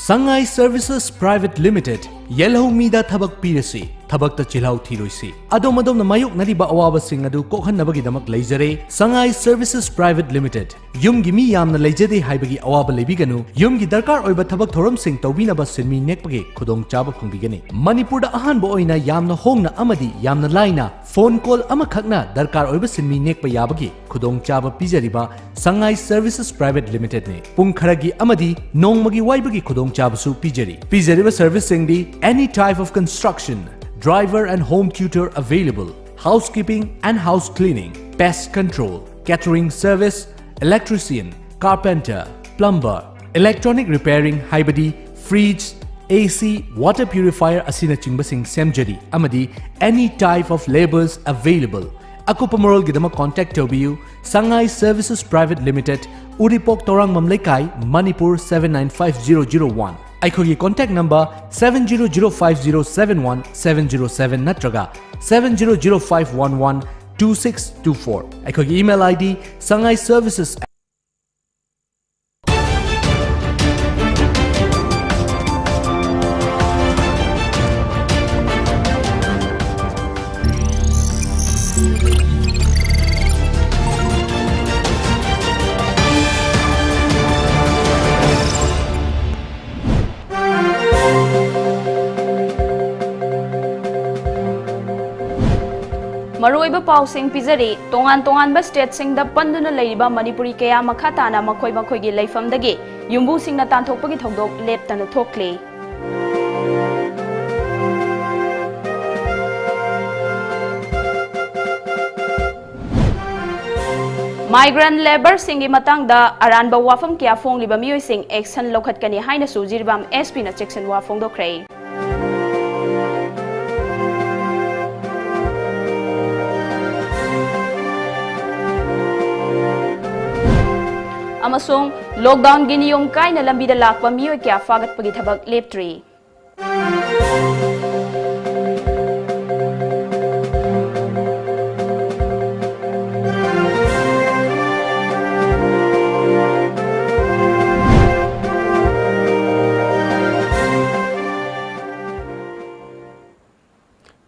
Sangai Services Private Limited Yellow Mida Thabak Pirasi Thabak ta Chilhau Thiroisi Adomadom na mayuk nariba awaba sing adu kokhan nabagi damak leizare Sangai Services Private Limited Yum gi mi yamna leijade haibagi awaba lebiganu yum gi darkar oiba thabak thoram sing tawbina ba sinmi nekpage khudong chaba phangbigani Manipur da ahan bo oina yamna hongna amadi yamna laina phone call ama khakna darkar oiba sinmi nekpa yabagi khudong chaba pijariba Sangai Services Private Limited ne pung kharagi amadi nongmagi waibagi khudong chaba su pijariba service sing di any type of construction driver and home tutor available, housekeeping and house cleaning, pest control, catering service, electrician, carpenter, plumber, electronic repairing, haibadi, fridge, AC, water purifier asina chingbasing semjari, amadi, any type of labors available. Akupamorol gidama contact tobiyu, Sangai Services Private Limited, Uripok Torang Mamlekai, Manipur 795001. Aikogi contact number 7005071 natraga 70005112624. Aikogi email ID Sangai Services. Maroiba pausing pizari, tongan ba state sing da panduna leiba Manipuri kaya makhatana makoi gi leifam dagi, yumbu sing na tanthokpagi thodok leptana thokle. Migrant labor singi matang da aranba wafam kya phong liba miyoi sing action lokhat kani haina su jirbam SP na section wa phong dokre. Amasung lockdown giniyom kai na lambida lakpa miyoy kya fagat pagi thabak leptri.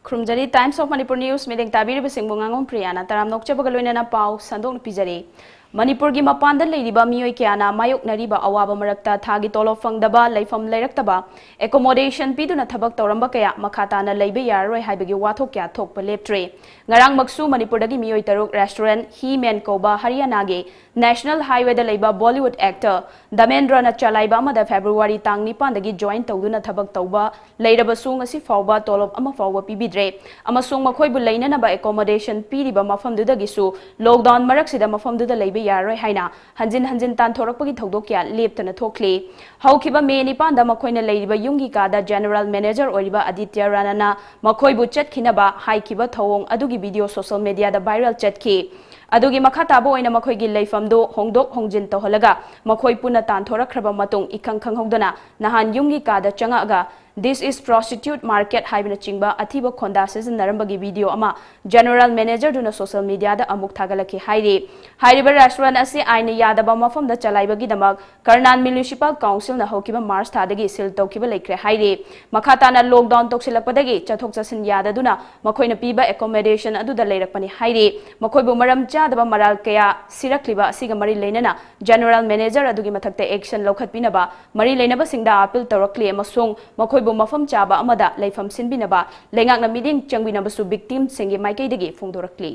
Krumjari Times of Manipur News medeng tabiri besing bungangong priyana taram nokcha bagaloina na pau sandong pijari. Manipur gi mapanda leiriba miyoi kyana mayok nariba awaba marakta thagi tolo fangdaba leifam leiraktaba accommodation piduna thabak tawramba kaya makhata na leibe yaroi haibagi wathok kya thokpa leptre ngarang maksu Manipur dagi miyoi taruk restaurant He Men Koba Haryana ge National Highway da leiba Bollywood actor Damendra na chalaiba amada February tang 9 dagi join tawduna thabak tawba leiraba sung asi fawba tolop ama fawba pibidre amasung makhoi bu leinana ba accommodation piriba mafam dudagi su lockdown marak sida mafam duda leibe yaroi haina hanjin tan thorakpagi thodok kya leptana thokle haukiba me nipan da makoina leiriba yungi ka da general manager oriba Aditya Rana na makoi bu chatkinaba haikiba thawong adugi video social media da viral chatki adugi makhata bo oina makhoi gi leifam do hongdok hongjin toholaga makhoi puna tan thorakraba matung ikhang khanghodana nahan yungi ka da changa aga This is prostitute market haibina chingba athiba khonda season narambagi video ama general manager duna social media da amuk thagalaki hairi hairiba restaurant ase aina yadaba mafam da chalaibagi damak Karnan Municipal Council na hokiba March thadagi sil tokiba lekre hairi makhata na lockdown toksilakpadagi chathok chasin yada duna makhoina piba accommodation adu da leirakpani hairi makhoibu maram chadaba maral kaya sirakliba asiga mari leinana general manager adugi mathakta action lokhatpinaba mari leinaba singda appeal torakli amasung makhoi mafam chaba amada leifam sinbinaba lengak na miding changbinaba su victim singi maikei dagi phongdorakli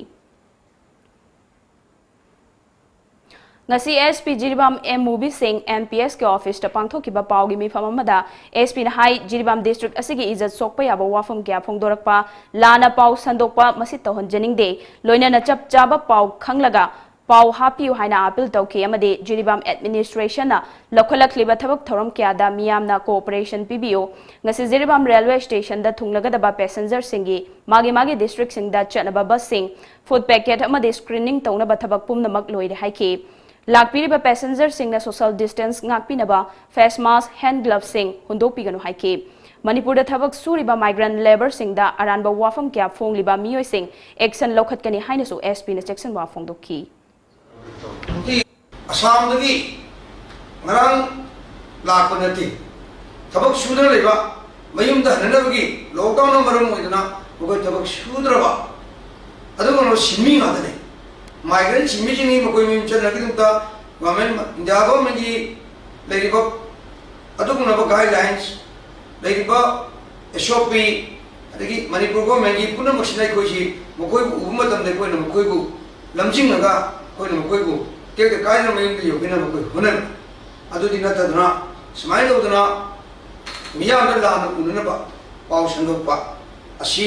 ngasi SP Jiribam MUB Singh MPS ke office ta pangthokiba pawgi mifam amada SP na hai Jiribam district asigi izat sokpa yaba wafam kya phongdorakpa lana paw sandokpa masit tohon janingde loina na chap chaba paw khanglaga Pau hapiu haina appeal tauki amade Jiribam administration na lokhalakliba thabak thoram kya da miyam na cooperation PBO ngasi Jiribam railway station da thunglagadaba passenger singi magi district sing da chanaba bus sing food packet amade screening taunaba thabak pumnamak loide haiki lakpiriba passenger sing na social distance ngakpinaba face mask hand gloves sing hundopiganu haiki Manipur da thabak suriba migrant labor sing da aranba wafam kya phongliba miyoi sing action lokhatkani haina su SP na section wa phongdokki Assam dagi ngarang lakpanati थबक सूदना लेबा मयुम दा हननबगी lockdown मरम होइदना मको थबक सूद्रबा अदुगनो सिमी गादने माइग्रेंट सिमी जिनी मको मिम चनगी दुता गवर्नमेंट इंडिया गवर्नमेंट की लेरिबा अदुगनो गाइडलाइंस लेरिबा एसओपी अदगी मणिपुर गवर्नमेंट की पुनः मक्सिनाय कोइसी मकोय उबु मतम दे कोइना मकोयबु लमजिंगगा कोइना मकोयबु केक कायना मयुम दे योगिना मकोय होनन अदुदि नतदना स्माइल होदना मियाम लान उननबा पाव संदोपा असी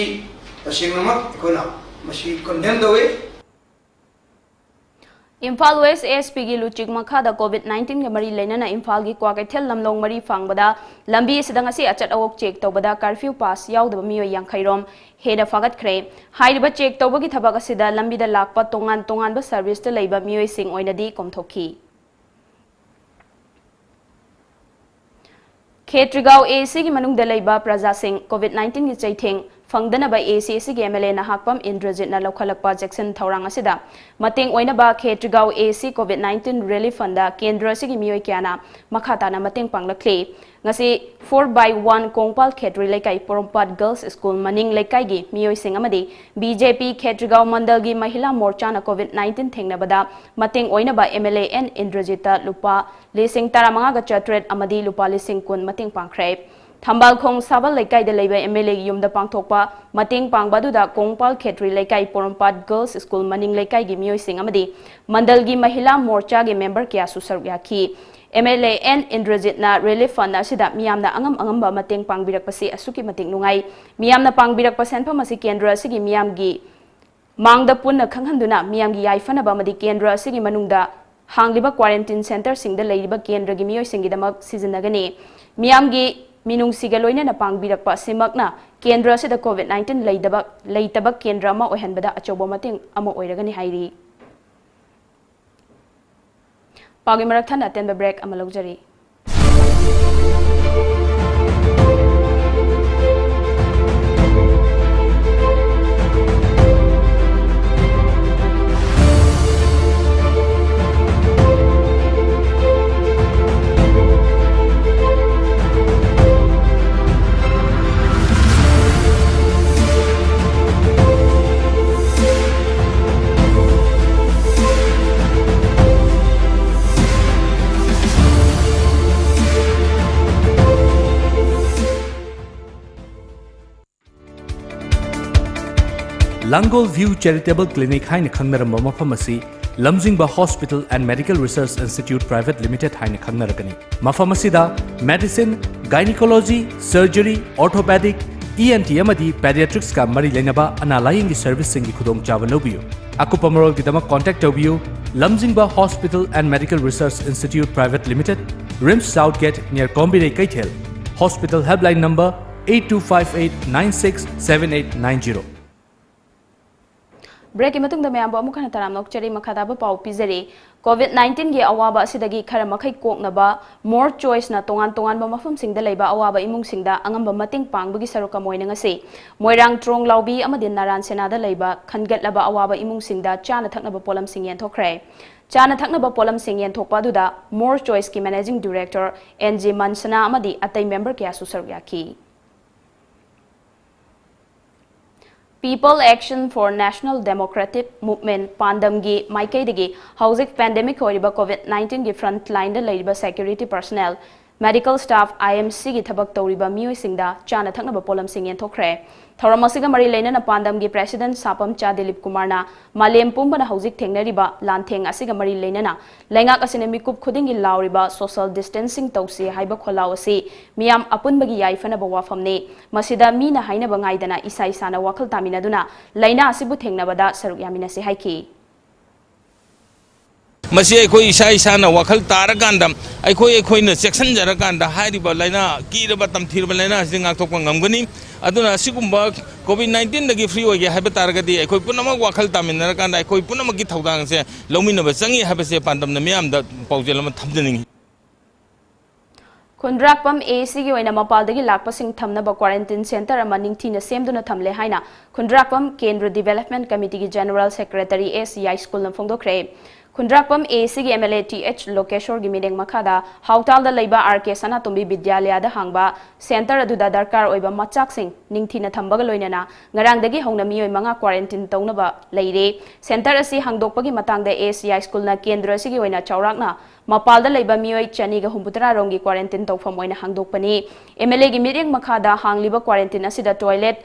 तसेंगनमक कोना मसी कंडेम दवे इम्फाल वेस्ट एसपी की लुचिक मखादा कोविड-19 के मरी लेना इम्फाल की क्वाकैथल लमलोंग मरी फांगबदा लंबी सिदंगसी अचट अवोक चेक तौबदा कर्फ्यू पास याउदब मियो यांखैरोम हेदा फागतख्रे हाइरिबा चेक तौबगी थबक असिदा लंबीदा लाकपा तोंगान तोंगानबा सर्विस ता लैबा मियो सिंग ओइनदी कोमथोखी खेत्रिगांव एसी की मनुंगदा लैबा प्रजा सिंह कोविड-19 की चैथेंग फंगदनबा एसी की एमएलए नाहाकपम इंद्रजितना लौखलकपा जैक्सन थौरांग असिदा मतेंग ओइनबा खेत्रिगांव एसी कोविड-19 रिलीफ फंड केंद्र सिगी मियोय क्याना मखाताना मतेंग पांगलखले ngasi 4/1 कोंगपाल खेत्री लेकाई पोरमपाट गर्ल्स स्कूल मनिंग लेकाई गी मियोय सिंग अमदी बीजेपी खेत्रिगांव मंडल गी महिला मोर्चा ना कोविड-19 थेंगनबदा मतेंग ओइनबा एमएलए एन इंद्रजिता लुपा लिसिंग तारामंगा गा चट्रेट अमदी लुपा लिसिंग कुन मतेंग पांखरे थंबाल खोंग साबल लेकाई दे लेबा एमएलए गी युमदा पांगथोकपा मतेंग पांगबादुदा कोंगपाल खेत्री लेकाई पोरमपाट गर्ल्स स्कूल मनिंग लेकाई गी मियोय सिंग अमदी मंडल गी महिला मोर्चा गे मेंबर क्या सुसर याखी एमएलए एन इंद्रजितना रिलीफ फंड असिदा मियामना अंगम अंगम मतेंग पांगबिरकपसी असुकी मतेंग नुंगाई मियामना पांगबिरकप सेनफम असि केंद्र असिगी मियामगी मांगदा पुन्ना खंगहंदुना मियामगी याइफनबा मदि केंद्र असिगी मनुंगदा हांगलिबा क्वारंटाइन सेंटर सिंगदा लैरिबा केंद्रगी मियोय सिंगिदमक सिजनगने मियामगी मिनुंगसिगा लोइना पांगबिरकपा सिमकना केंद्र असिदा कोविड-19 लैतबा केंद्र अमा ओहनबदा अचौबा मतेंग अमा ओइरगनि हाइरी पागी मरक थाना अटेंबा ब्रेक अमा लौजरी Langol View Charitable Clinic haina khangnaramba mafam asi Lamjingba Hospital and Medical Research Institute Private Limited haina khangnarakani. Mafam asida medicine, gynecology, surgery, orthopedic, ENT amadi pediatrics ka mari lenaba analayingi service singi khudong chawa lobiyo. Akupa marol gidama contact tobiyo Lamjingba Hospital and Medical Research Institute Private Limited, RIMS Southgate near Kombinay Kaithel. Hospital helpline number 8258967890. Break मतुंग दमयाम अमुखन तराम नोकचरी मखादाब पाउ पिजरी कोविड-19 गे अवाबा असिदगी खर मखै कोकनबा More Choice ना तोंगान तोंगान मफम सिंगदा लैबा अवाबा इमुंग सिंगदा अंगम मतिंग पांगबगी सरुका मोइना ngasi मोइरांग ट्रोंग लाउबी अमदि नारायण सेनादा लैबा खनगतलबा अवाबा इमुंग सिंगदा चाना थकनबा पोलम सिंग येनथोखरे चाना थकनबा पोलम सिंग येनथोकपा दुदा मोर चॉइस की मैनेजिंग डायरेक्टर एनजी मनसना अमदि अतै मेंबर क्या सुसर याखी People Action for National Democratic Movement Pandamgi Maikaidagi Housing Pandemic Horiba COVID-19 gi front line da laiba security personnel medical staff IMC gi thabak tawriba miyoi singda chana thakna ba polam sing yen thokre thoramasiga mari leina na pandamgi president Sapam Cha Dilip Kumar na malem pumbana housing thengnariba lantheng asiga mari leina na laingak asine mikup khudingi lauriba social distancing tawsi haiba kholaw asi miyam apunbagi yaifana ba wafamne masida mina haina ba ngaidana isa isana wakhal tamina duna laina asibu thengnabada saruk yamina se haiki मसी अखोई इसा इसाना वखल तारकांदा अखोई अखोइना section जरकांदा हारिबा लाइना कीरबा तमथिरबा लाइना सिं आक्थोकपा ngमगनी अदुना सिगुम्बा कोविड-19 दगी free होगे हाइबा तारगदी अखोई पुनमक वखल तामिनरकांदा अखोई पुनमक की थौदांग से लौमिनबा चंगी हाइबसे पांदमना मियामदा पाउजेलमा थमजनिंग खुंद्राकपम एसी की ओइना मपालदगी लाकपसिंग थमनबा क्वारंटाइन सेंटर अमा निंगथीना सेमदुना थमले हाइना खुंद्राकपम केंद्र डेवलपमेंट कमिटी की जनरल सेक्रेटरी एस याई स्कूल न फोंदोखरे Khundrakpam ACG MLA TH Lokeshwar gi mideng makhada hautal da leiba RK Sanatombi Vidyalaya da hangba center aduda darkar oiba machak sing ningthina thambaga loinana ngarang dagi hongna miyoi manga quarantine taunaba leire center asi hangdokpagi matangda ACI school na kendra sigi oina chaurakna mapalda leiba miyoi chani ga humbutara rongi quarantine tawfam oina hangdokpani MLA gi mideng makhada hangliba quarantine asida toilet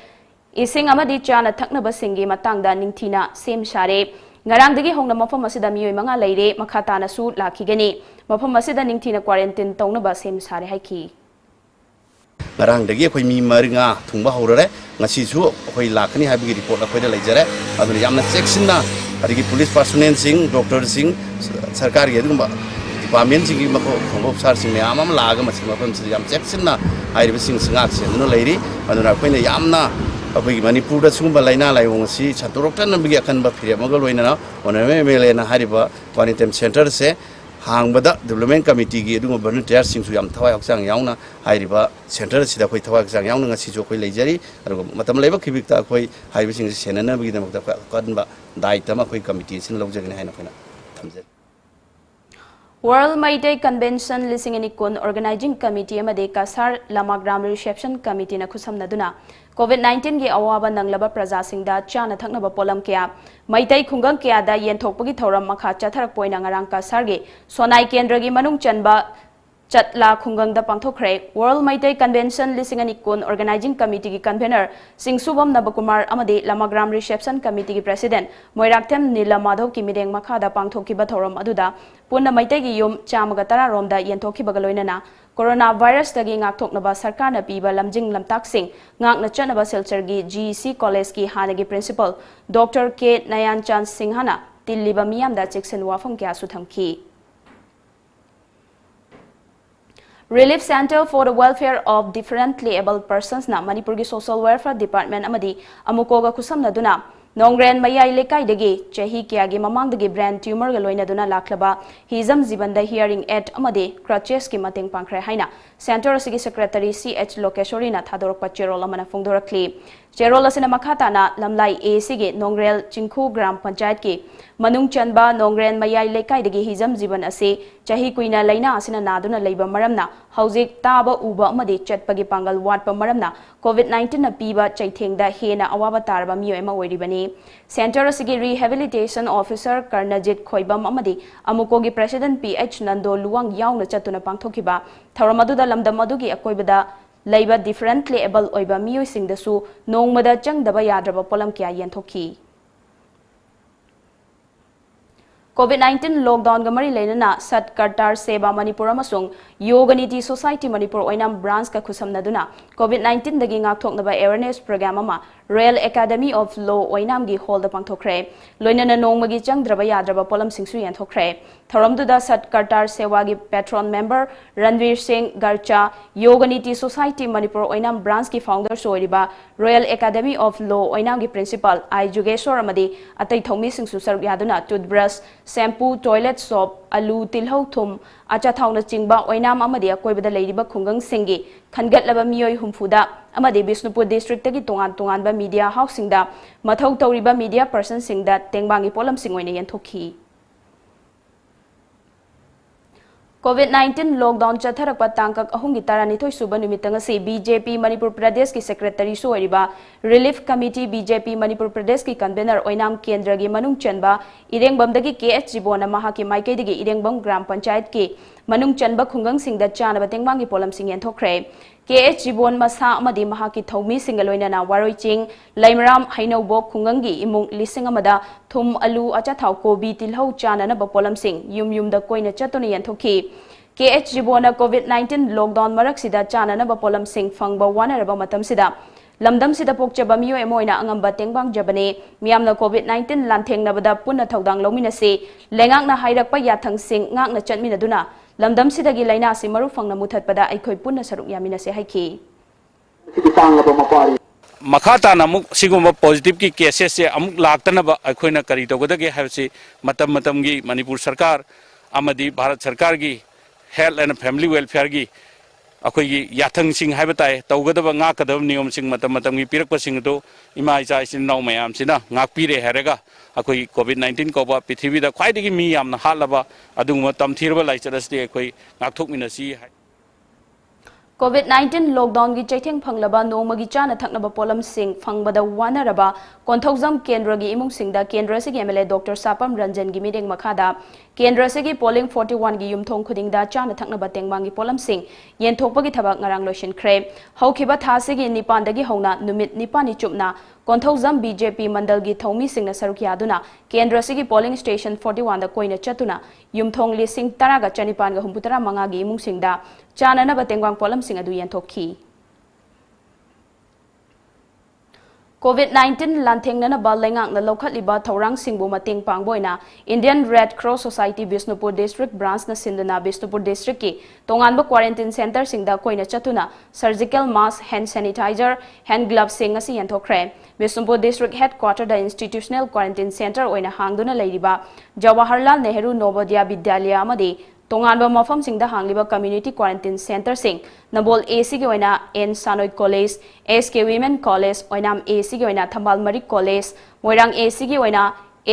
ising amadi chana thaknaba singi matangda ningthina sem share ngarang dagi hongna mafam asida miyoi manga leire makhatana su lakhigani mafam asida ningthina quarantine taunaba sem sare haiki ngarang dagi khoi mi maringa thungba horare ngasi su khoi lakhani habigi report khoi da leijare aduna yamna sectionna adigi police personnel sing doctor sing sarkar gi aduma department sing gi mako thongbo sar sing me amam laga masing mafam si yam sectionna hairiba sing singak se no leiri aduna khoina yamna अभी मणिपुर सुबह लाइना लाइवंसी छात्रोक्टन नबी अखनब फिरेमगल लोइना ओनमे Melina हारिबा quarantine centre से हांगबदा development committee की दुगो volunteer सिंसु याम थवाय हक्सांग यावना हारिबा centre सिदा खोइ थवाय हक्सांग यावना ngasi jo khoi leijari aru matam leiba khibikta khoi haibi sing senana bigi damakta kadba daita ma khoi committee sin logjagni haina khoina thamje World Mayday Convention Lising and Ikun Organizing Committee Amade Kasar Lamagram Reception Committee na Kusamnaduna COVID-19 gi awaba nanglaba praja singda chana thaknaba polam kya Mayday Khungang kya da yenthokpagi thoram makha chatharak poina ngarang Kasar gi Sonai Kendra gi manung chanba Chatla Khungang da pangthokre World Mayday Convention Lising and Ikun Organizing Committee gi convener Singsubam Nabakumar Amade Lamagram Reception Committee gi President Moiraktem Nila Madhav ki mideng makha da pangthokiba thoram aduda Punna Mayday gi yum chamaga tara romda yenthokibaga loinana coronavirus dagi ngakthoknaba sarkarna piba lamjing lamtak sing ngakna chanaba silchar gi GEC college ki hanagi principal Dr. K Nayan Chan Singhana tilliba miyamda cheksen wafam kya suthamki Relief Center for the Welfare of Differently Abled Persons na Manipur gi Social Welfare Department amadi amukoga kusamna duna Nongren Mayai Lekai dagi Chahi Kiagi Mamang dagi brand tumor galoina duna laklaba Hizam Zibanda Hearing Aid amade crutches ki mating pangkre haina Center asigi Secretary CH Lokeshwarina thadorpa Cherol amana phongdorakli Cherol asina makhatana lamlai ACG Nongrel Chingkhu Gram Panchayat ki Manung Chanba Nongren Mayai Lekai dagi Hizam Ziban ase Chahi Kuina Laina asina naduna leiba maramna Hauzik taba uba amade chatpagi pangal watpa maramna COVID-19 na piba chaithengda hena awaba tarba miyo ema oiribani Center asigi Rehabilitation Officer Karnajit Khoibam amadi amukogi President PH Nando Luwang yauna chatuna pangthokiba Thawramaduda lamdam adugi akoibada leiba differently able oiba miyo singdasu nongmada changdaba yadraba polam kya yenthoki COVID-19 lockdown gamari lenana Sat Kartar Seba Manipur amasung Yoganiti Society Manipur oinam branch ka khusamnaduna COVID-19 dagi ngakthoknaba awareness program ama Royal Academy of Law oinam gi hall da pangthokre loinana nongmagi changdraba yadraba polam singsu yanthokre thoramduda Sat Kartar Sewa gi patron member Ranveer Singh Garcha Yoganiti Society Manipur oinam branch ki founder soiriba Royal Academy of Law oinam gi principal I Jugeshwar amadi atai thomi singsu saruk yaduna toothbrush shampoo toilet soap alu tilhau thum acha thauna chingba oinam amadi akoibada leiriba khungang singi khangatlaba miyoi humfuda amadi Bisnupur district tagi tongan ba media housing da mathau tawriba media person singda tengbangi polam singoina yanthokhi COVID-19 lockdown chatharakpa tangkak ahungi taranithoi suba numitanga se BJP Manipur Pradesh ki secretary soiriba Relief Committee BJP Manipur Pradesh ki convener oinam kendra gi manung chanba irengbam dagi KH Jibona mahaki maike dagi irengbam gram panchayat ki manung chanba khungang singda chana batengbangi polam sing yanthokre KH Jibon masa amadi mahaki thomi singaloina na waroiching laimram hainobok khungangi imung lising amada thum alu acha thau kobi tilhau chana na bapolam sing yum da koina chatoni yanthokhi KH Jibona COVID-19 lockdown marak sida chana na bapolam sing fangba wanaraba matam sida lamdam sida pokchaba miyo emoina angamba tengbang jabane miyamna COVID-19 lantengnabada punna thaudang lominase lengak na hairakpa yathang sing ngak na chatmina duna lamdam sidagi laina si maru fangna muthatpada aikhoi punna saruk yamina se haiki makata namuk sigumba positive ki cases se amuk laktana ba aikhoina kari togodage habsi matam gi Manipur sarkar amadi Bharat sarkar gi health and family welfare gi अखोई याथंग है बताए तौगदब ngakadab नियम सिंग मतम की पिरकपसिंग तो इमा इचा इसिन now मयाम सिना ngakpire हैरेगा अखोई कोविड-19 कोबा पृथ्वी दा ख्वाइदगी मी यामना हालबा अदुगुम तमथिरबा लाइचरसते अखोई ngakthokminasi COVID-19 lockdown gi chaitheng phanglaba nongmagi chana thaknaba polam sing phangbada wanaraba konthokjam kendra gi imung singda kendra se gi MLA Dr. Sapam Ranjan gi mideng makhada kendra se gi polling 41 gi yumthong khudingda chana thaknaba tengmang gi polam sing yenthokpa gi thabak ngarang loishin khre haukiba tha se gi nipan dagi hona numit nipani chupna konthokjam BJP mandal gi thomi singna sarukya aduna kendra se gi polling station 41 da koina chatuna yumthong lising taraga chanipan ga humputara manga gi imung singda chana na batengwang polam sing adu yenthokhi COVID-19 lanthengna ba lengak na lokhatliba thorang singbu mating pangboina Indian Red Cross Society Bisnupur District branch na sindana Bisnupur District ki tonganba quarantine center singda koina chatuna surgical mask hand sanitizer hand gloves sing asi yenthokre Bisnupur District headquarter da institutional quarantine center oina hangduna leiriba Jawaharlal Nehru Navodaya Vidyalaya amadi tonganba mafam singda hangliba community quarantine center sing Nabol AC gi oina N Sanoy College SK Women College oinam AC gi oina Thambal Mari College Moirang AC gi oina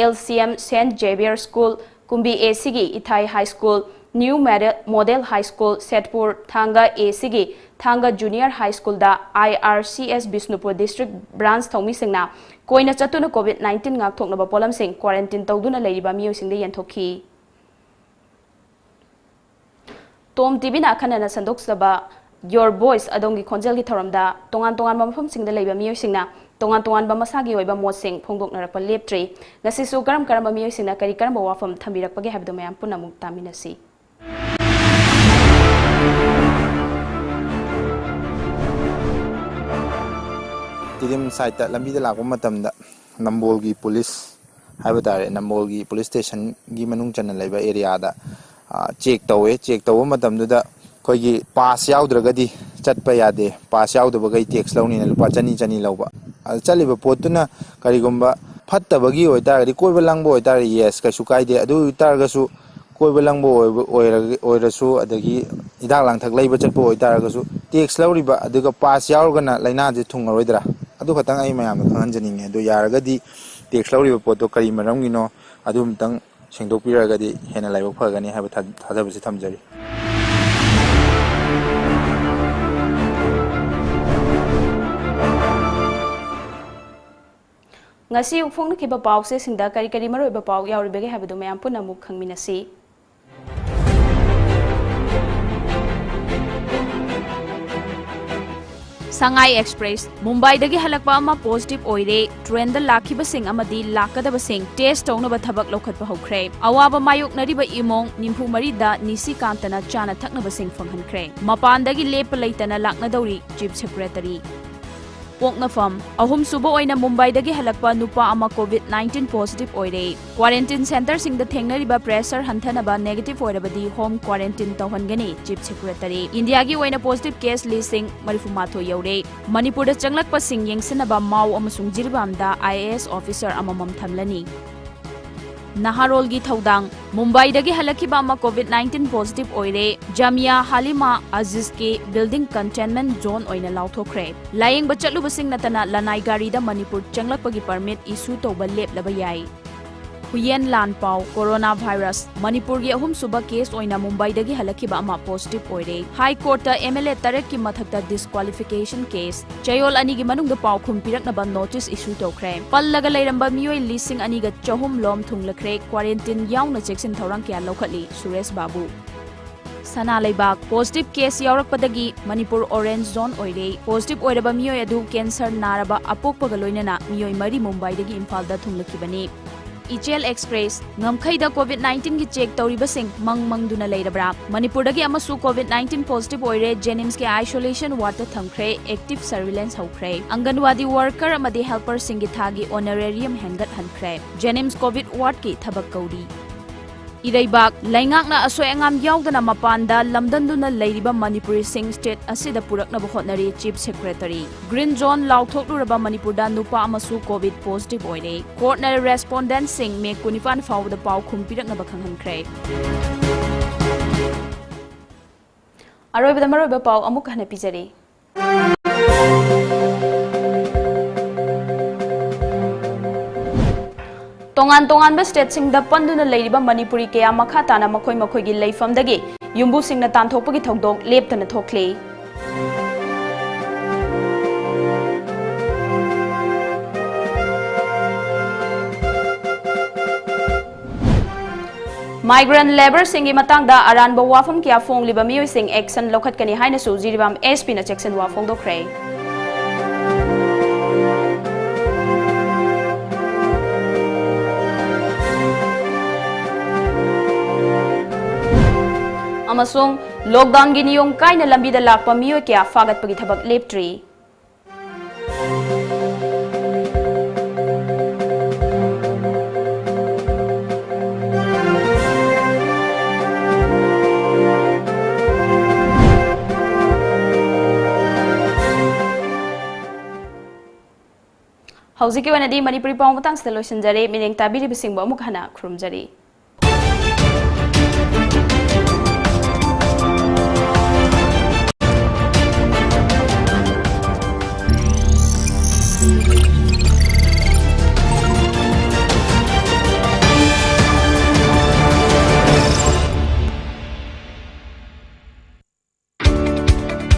LCM St Xavier School Kumbi AC gi Ithai High School New Model High School Setpur Thanga AC gi Thanga Junior High School da IRCS Bisnupur District branch thomi singna koina chatuna COVID-19 ngak thokna ba polam sing quarantine tawduna leiriba miyo singde yenthokhi Tom TV na khanana sandok saba your voice adongi khonjal gi thoramda tongan tongan mafam singda leiba miyo singna tongan ba masagi oiba mod sing phongdokna rakpa leptre ngasi su karam karam miyo singna kari karam wafam thambirak page habdo mayam punamuk taminasi Tidim site lambi da lakwa matamda Nambol gi police haiba tare Nambol gi police station gi manung chana leiba area da check tawo matamduda koigi pass yaudragadi chatpa yade pass yaudaba tax lawni na lupa chani lawba chaliba potuna karigumba phattabagi oitaragadi koiba langbo oitari yes kaisu kaide adu itaragasu koiba langbo oirasu adagi idak langthak leiba chatpa oitaragasu tax lawriba aduga pass yaurgana laina je thungaroidra adu khatang ai mayam khanjaninge adu yaragadi tax lawriba poto kari maramgino adu mtang sengdokpiragadi hena laibok phagani haiba thadabasi thamjari ngasi ufongna kiba pause singda kari kari maroi ba pau yauribege habdo mayam punamuk khangminasi Sangai Express Mumbai dagi halakpa ama positive oire train da lakhiba sing amadi lakadaba sing test tawnaba thabak lokhatpa hokre awaba mayok nariba imong nimpu mari da nisi kantana chana thaknaba sing phanghankhre mapan dagi lep leitana lakna dawri chief secretary Poknafam ahum suba oina Mumbai dagi halakpa nupa ama COVID-19 positive oire quarantine center sing da thengnariba pressure hanthanaba negative oirabadi home quarantine tawhangani chief secretary India gi oina positive case listing marifumatho yaure Manipur da changlakpa sing yengsanaba mau amasung jirbam da IAS officer amamam thamlani Naharol gi thaudang Mumbai dagi halakiba ama COVID-19 positive oire Jamia Halima Aziz ke building containment zone oina lauthokre layeng bachatlu basing natana lanai gari da Manipur changlakpagi permit issue toba lep laba yai Huyen Lan Pau coronavirus Manipur gi ahum suba case oina Mumbai dagi halakiba ama positive oire High Court ta MLA Tarek ki mathakta disqualification case Chayol ani gi manung da pau khum piraknaba notice issue tokre pallaga leiramba miyoi lising ani ga chahum lom thunglakre quarantine yauna cheksin thorang kya lokhatli Suresh Babu Sana Leibak positive case yaurakpadagi Manipur orange zone oire positive oiraba miyoi adu cancer naraba apokpaga loinana miyoi mari Mumbai dagi Imphal da thunglakibani Ichel Express ngamkhai da COVID-19 gi check tawriba sing mangduna leirabra Manipur dagi amasu COVID-19 positive oire Jenims ke isolation ward ta thamkhre active surveillance hokre Anganwadi worker amadi helper sing gi thagi honorarium hengat hankhre Jenims COVID ward ki thabak kauri Iraibak laingakna asoi angam yaudana mapanda lamdanduna leiriba Manipuri sing state asida purakna hotnari chief secretary green zone lauthokturaba Manipur da nupa amasu covid positive oire court na respondent sing me kunifan faw da pau khumpirakna bakhanghankre ꯑꯔꯣꯏꯕꯗ ꯃꯔꯨꯑꯣꯏꯕ ꯄꯥꯎ ꯑꯃꯨꯛ ꯍꯟꯅ ꯄꯤꯖꯔꯤ ꯇꯣꯉꯥꯟ ꯇꯣꯉꯥꯟꯕ ꯁ꯭ꯇꯦꯠꯁꯤꯡꯗ ꯄꯟꯗꯨꯅ ꯂꯩꯔꯤꯕ ꯃꯅꯤꯄꯨꯔꯤ ꯀꯌꯥ ꯃꯈꯥ ꯇꯥꯅ ꯃꯈꯣꯏꯒꯤ ꯂꯩꯐꯝꯗꯒꯤ ꯌꯨꯝꯕꯨꯁꯤꯡꯅ ꯇꯥꯟꯊꯣꯛꯄꯒꯤ ꯊꯧꯗꯣꯛ ꯂꯦꯞꯇꯅ ꯊꯣꯛꯂꯤ Migrant laborsing matangda aranba wafam kya fongliba miyosing action lokhatkani hainasu Jiribam SP na Jackson wa fongdokre amasung lockdown gi niyong kaina lambida lakpa miyo kya fagatpagi thabak leptri Hauzik wanadi Manipuri pawng matang sa loisanjari mineng tabiri bising ba mukhana krumjari